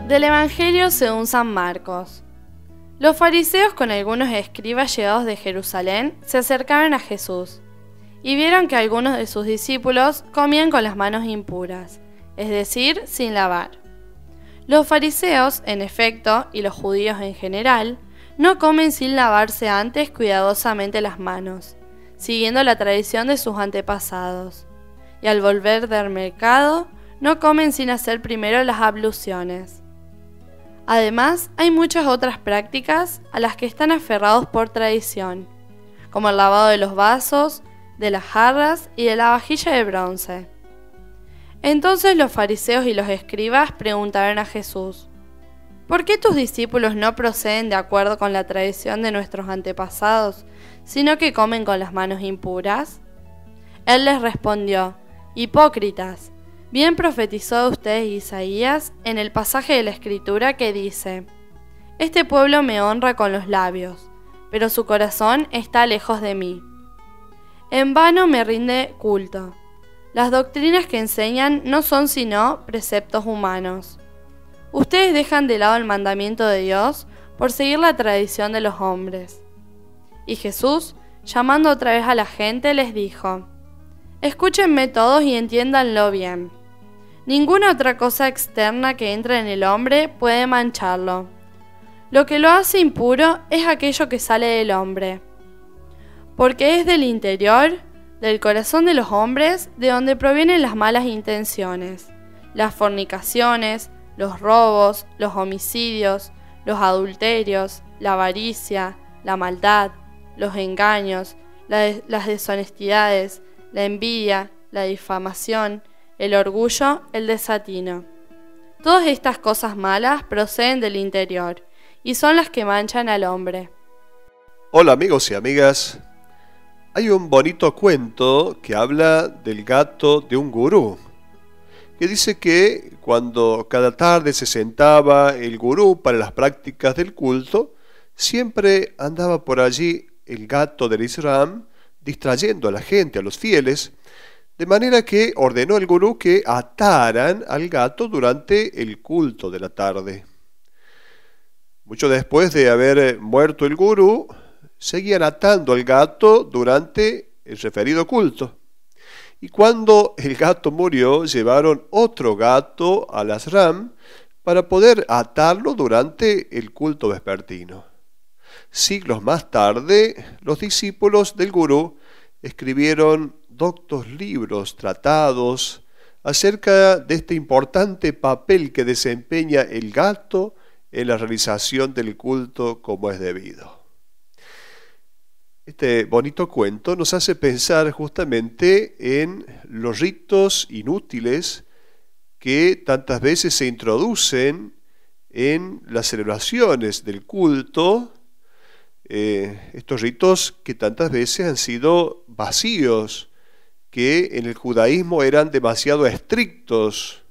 Del Evangelio según San Marcos. Los fariseos con algunos escribas llegados de Jerusalén se acercaron a Jesús y vieron que algunos de sus discípulos comían con las manos impuras, es decir, sin lavar. Los fariseos, en efecto, y los judíos en general, no comen sin lavarse antes cuidadosamente las manos, siguiendo la tradición de sus antepasados, y al volver del mercado, no comen sin hacer primero las abluciones. Además, hay muchas otras prácticas a las que están aferrados por tradición, como el lavado de los vasos, de las jarras y de la vajilla de bronce. Entonces los fariseos y los escribas preguntaron a Jesús: ¿por qué tus discípulos no proceden de acuerdo con la tradición de nuestros antepasados, sino que comen con las manos impuras? Él les respondió: hipócritas, bien profetizó de ustedes Isaías en el pasaje de la Escritura que dice: este pueblo me honra con los labios, pero su corazón está lejos de mí. En vano me rinde culto. Las doctrinas que enseñan no son sino preceptos humanos. Ustedes dejan de lado el mandamiento de Dios por seguir la tradición de los hombres. Y Jesús, llamando otra vez a la gente, les dijo: escúchenme todos y entiéndanlo bien. Ninguna otra cosa externa que entre en el hombre puede mancharlo. Lo que lo hace impuro es aquello que sale del hombre. Porque es del interior, del corazón de los hombres, de donde provienen las malas intenciones, las fornicaciones, los robos, los homicidios, los adulterios, la avaricia, la maldad, los engaños, las deshonestidades, la envidia, la difamación, el orgullo, el desatino. Todas estas cosas malas proceden del interior y son las que manchan al hombre. Hola amigos y amigas. Hay un bonito cuento que habla del gato de un gurú, que dice que cuando cada tarde se sentaba el gurú para las prácticas del culto, siempre andaba por allí el gato del Islam distrayendo a la gente, a los fieles, de manera que ordenó el gurú que ataran al gato durante el culto de la tarde. Mucho después de haber muerto el gurú, seguían atando al gato durante el referido culto. Y cuando el gato murió, llevaron otro gato al ashram para poder atarlo durante el culto vespertino. Siglos más tarde, los discípulos del gurú escribieron doctos libros, tratados, acerca de este importante papel que desempeña el gato en la realización del culto como es debido. Este bonito cuento nos hace pensar justamente en los ritos inútiles que tantas veces se introducen en las celebraciones del culto, estos ritos que tantas veces han sido vacíos, que en el judaísmo eran demasiado estrictos,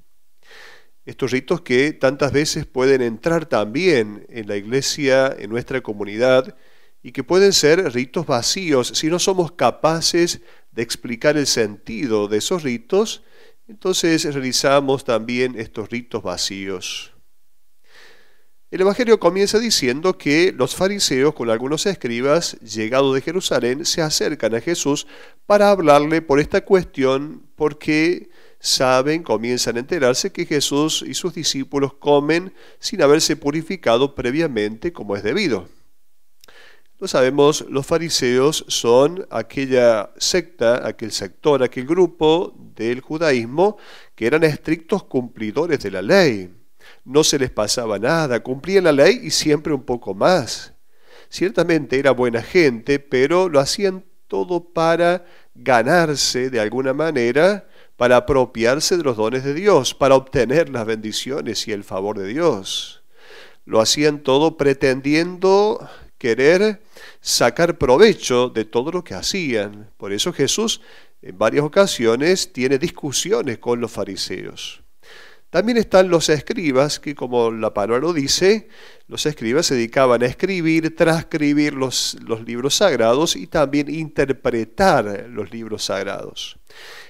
estos ritos que tantas veces pueden entrar también en la iglesia, en nuestra comunidad, y que pueden ser ritos vacíos. Si no somos capaces de explicar el sentido de esos ritos, entonces realizamos también estos ritos vacíos. El Evangelio comienza diciendo que los fariseos con algunos escribas llegados de Jerusalén se acercan a Jesús para hablarle por esta cuestión, porque saben, comienzan a enterarse que Jesús y sus discípulos comen sin haberse purificado previamente como es debido. Lo sabemos, los fariseos son aquella secta, aquel sector, aquel grupo del judaísmo que eran estrictos cumplidores de la ley. No se les pasaba nada, cumplían la ley y siempre un poco más. Ciertamente era buena gente, pero lo hacían todo para ganarse de alguna manera, para apropiarse de los dones de Dios, para obtener las bendiciones y el favor de Dios. Lo hacían todo pretendiendo querer sacar provecho de todo lo que hacían. Por eso Jesús en varias ocasiones tiene discusiones con los fariseos. También están los escribas, que como la palabra lo dice, los escribas se dedicaban a escribir, transcribir los libros sagrados y también interpretar los libros sagrados.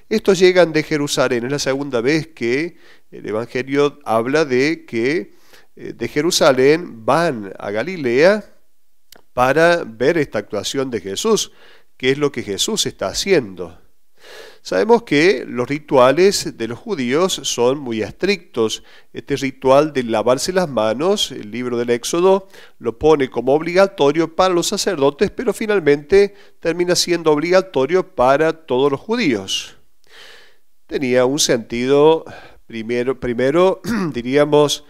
Estos llegan de Jerusalén. Es la segunda vez que el Evangelio habla de que de Jerusalén van a Galilea para ver esta actuación de Jesús, qué es lo que Jesús está haciendo. Sabemos que los rituales de los judíos son muy estrictos. Este ritual de lavarse las manos, el libro del Éxodo lo pone como obligatorio para los sacerdotes, pero finalmente termina siendo obligatorio para todos los judíos. Tenía un sentido, primero diríamos,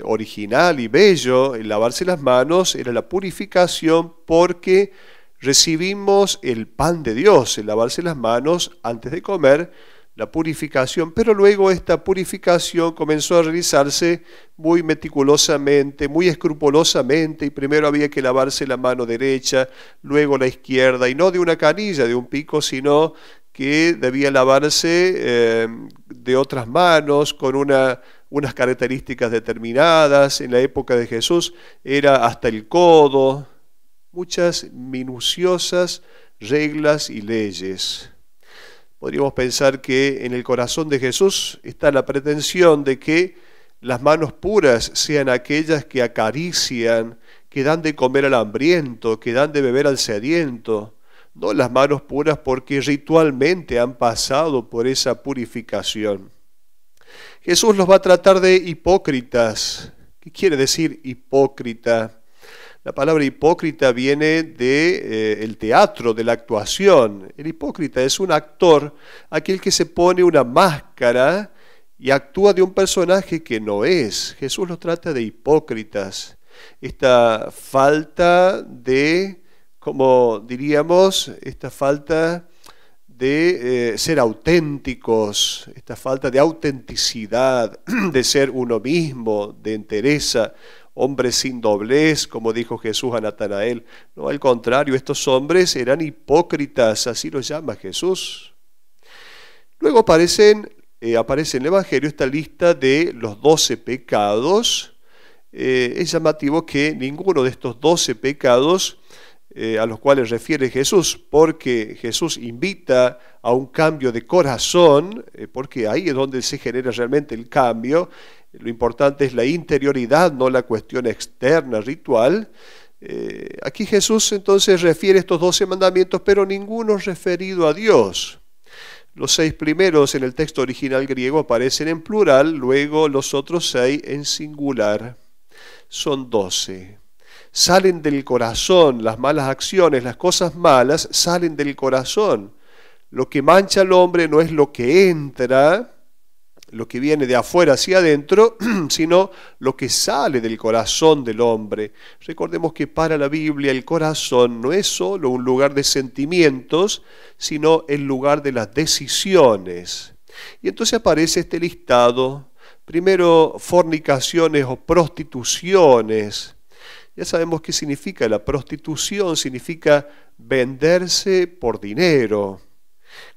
original y bello. El lavarse las manos era la purificación porque recibimos el pan de Dios, el lavarse las manos antes de comer, la purificación, pero luego esta purificación comenzó a realizarse muy meticulosamente, muy escrupulosamente, y primero había que lavarse la mano derecha, luego la izquierda, y no de una canilla, de un pico, sino que debía lavarse de otras manos, con unas características determinadas. En la época de Jesús era hasta el codo, muchas minuciosas reglas y leyes. Podríamos pensar que en el corazón de Jesús está la pretensión de que las manos puras sean aquellas que acarician, que dan de comer al hambriento, que dan de beber al sediento, no las manos puras porque ritualmente han pasado por esa purificación. Jesús los va a tratar de hipócritas. ¿Qué quiere decir hipócrita? La palabra hipócrita viene del teatro, de la actuación. El hipócrita es un actor, aquel que se pone una máscara y actúa de un personaje que no es. Jesús los trata de hipócritas. Esta falta de, como diríamos, esta falta de ser auténticos, esta falta de autenticidad, de ser uno mismo, de entereza, hombres sin doblez, como dijo Jesús a Natanael. No, al contrario, estos hombres eran hipócritas, así los llama Jesús. Luego aparece en el Evangelio esta lista de los 12 pecados. Es llamativo que ninguno de estos 12 pecados a los cuales refiere Jesús, porque Jesús invita a un cambio de corazón, porque ahí es donde se genera realmente el cambio. Lo importante es la interioridad, no la cuestión externa, ritual. Aquí Jesús entonces refiere estos 12 mandamientos, pero ninguno referido a Dios. Los 6 primeros en el texto original griego aparecen en plural, luego los otros 6 en singular. Son 12. Salen del corazón, las malas acciones, las cosas malas salen del corazón. Lo que mancha al hombre no es lo que entra, lo que viene de afuera hacia adentro, sino lo que sale del corazón del hombre. Recordemos que para la Biblia el corazón no es solo un lugar de sentimientos, sino el lugar de las decisiones. Y entonces aparece este listado, primero fornicaciones o prostituciones. Ya sabemos qué significa la prostitución, significa venderse por dinero.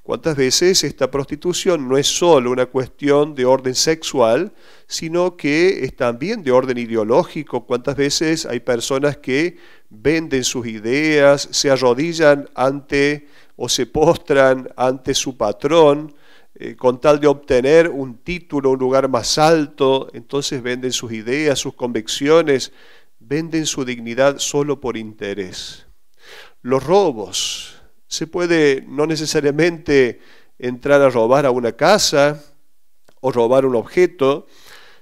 ¿Cuántas veces esta prostitución no es solo una cuestión de orden sexual, sino que es también de orden ideológico? ¿Cuántas veces hay personas que venden sus ideas, se arrodillan ante o se postran ante su patrón con tal de obtener un título, un lugar más alto? Entonces venden sus ideas, sus convicciones, venden su dignidad solo por interés. Los robos. Se puede no necesariamente entrar a robar a una casa o robar un objeto.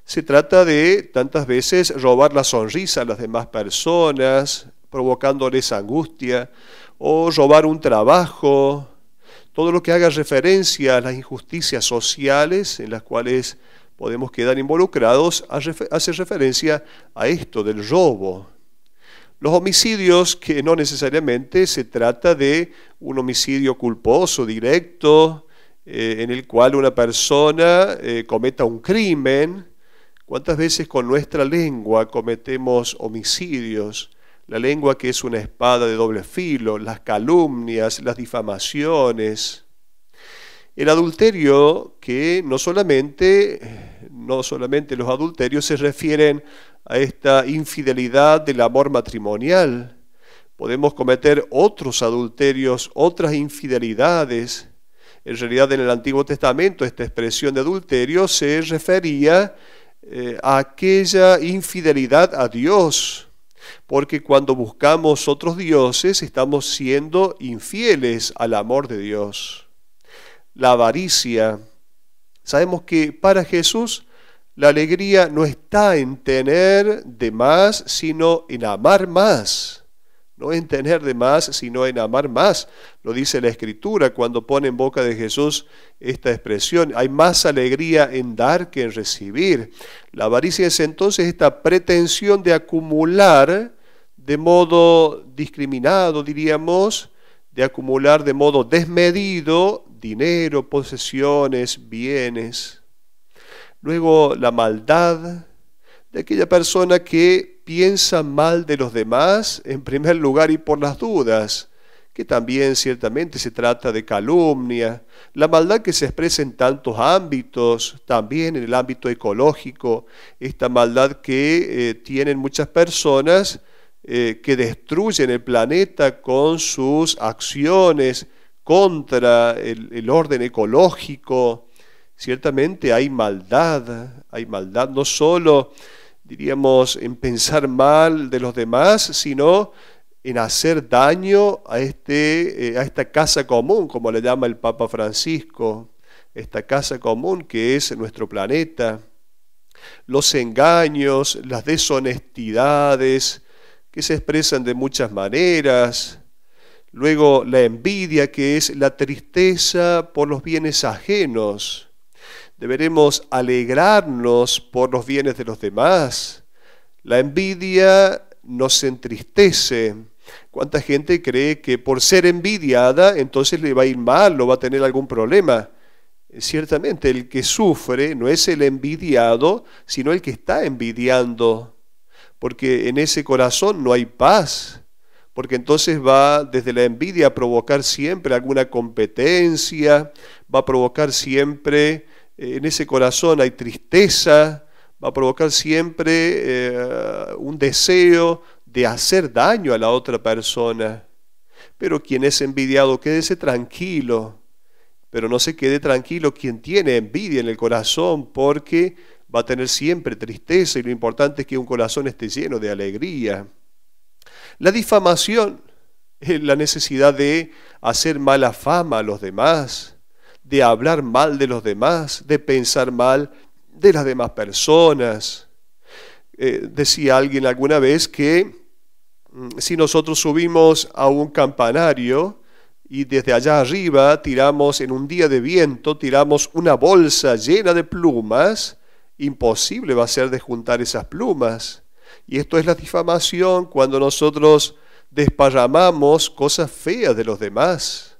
Se trata de tantas veces robar la sonrisa a las demás personas, provocándoles angustia, o robar un trabajo. Todo lo que haga referencia a las injusticias sociales en las cuales podemos quedar involucrados hace referencia a esto del robo. Los homicidios, que no necesariamente se trata de un homicidio culposo, directo, en el cual una persona cometa un crimen. ¿Cuántas veces con nuestra lengua cometemos homicidios? La lengua que es una espada de doble filo, las calumnias, las difamaciones. El adulterio, que no solamente los adulterios se refieren a esta infidelidad del amor matrimonial. Podemos cometer otros adulterios, otras infidelidades. En realidad en el Antiguo Testamento esta expresión de adulterio se refería a aquella infidelidad a Dios, porque cuando buscamos otros dioses estamos siendo infieles al amor de Dios. La avaricia. Sabemos que para Jesús la alegría no está en tener de más, sino en amar más. No en tener de más, sino en amar más. Lo dice la Escritura cuando pone en boca de Jesús esta expresión. Hay más alegría en dar que en recibir. La avaricia es entonces esta pretensión de acumular de modo discriminado, diríamos, de acumular de modo desmedido dinero, posesiones, bienes. Luego la maldad de aquella persona que piensa mal de los demás en primer lugar y por las dudas, que también ciertamente se trata de calumnia. La maldad que se expresa en tantos ámbitos, también en el ámbito ecológico, esta maldad que tienen muchas personas que destruyen el planeta con sus acciones contra el orden ecológico. Ciertamente hay maldad no solo, diríamos, en pensar mal de los demás, sino en hacer daño a esta casa común, como le llama el Papa Francisco, esta casa común que es nuestro planeta. Los engaños, las deshonestidades, que se expresan de muchas maneras. Luego la envidia, que es la tristeza por los bienes ajenos. Deberemos alegrarnos por los bienes de los demás. La envidia nos entristece. ¿Cuánta gente cree que por ser envidiada entonces le va a ir mal o va a tener algún problema? Ciertamente el que sufre no es el envidiado, sino el que está envidiando. Porque en ese corazón no hay paz, porque entonces va desde la envidia a provocar siempre alguna competencia, va a provocar siempre, en ese corazón hay tristeza, va a provocar siempre un deseo de hacer daño a la otra persona. Pero quien es envidiado, quédese tranquilo, pero no se quede tranquilo quien tiene envidia en el corazón, porque va a tener siempre tristeza y lo importante es que un corazón esté lleno de alegría. La difamación es la necesidad de hacer mala fama a los demás, de hablar mal de los demás, de pensar mal de las demás personas. Decía alguien alguna vez que si nosotros subimos a un campanario y desde allá arriba tiramos, en un día de viento, tiramos una bolsa llena de plumas, imposible va a ser de juntar esas plumas. Y esto es la difamación cuando nosotros desparramamos cosas feas de los demás.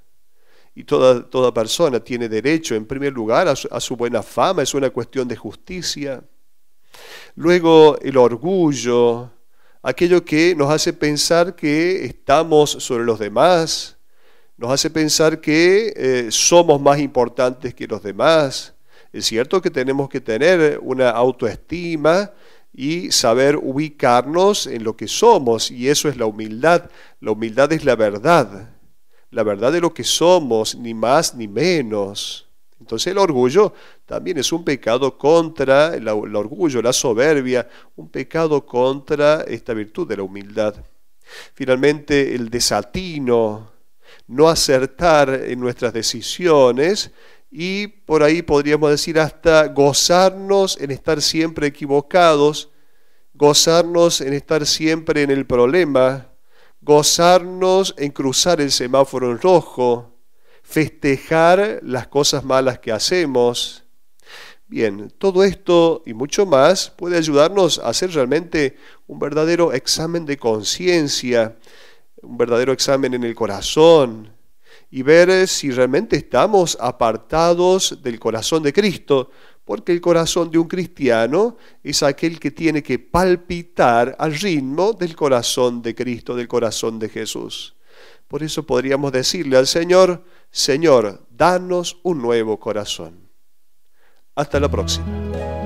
Y toda persona tiene derecho, en primer lugar, a su buena fama, es una cuestión de justicia. Luego el orgullo, aquello que nos hace pensar que estamos sobre los demás, nos hace pensar que somos más importantes que los demás. Es cierto que tenemos que tener una autoestima y saber ubicarnos en lo que somos, y eso es la humildad. La humildad es la verdad de lo que somos, ni más ni menos. Entonces el orgullo también es un pecado contra el orgullo, la soberbia, un pecado contra esta virtud de la humildad. Finalmente el desatino, no acertar en nuestras decisiones, y por ahí podríamos decir hasta gozarnos en estar siempre equivocados, gozarnos en estar siempre en el problema, gozarnos en cruzar el semáforo en rojo, festejar las cosas malas que hacemos. Bien, todo esto y mucho más puede ayudarnos a hacer realmente un verdadero examen de conciencia, un verdadero examen en el corazón, y ver si realmente estamos apartados del corazón de Cristo, porque el corazón de un cristiano es aquel que tiene que palpitar al ritmo del corazón de Cristo, del corazón de Jesús. Por eso podríamos decirle al Señor: Señor, danos un nuevo corazón. Hasta la próxima.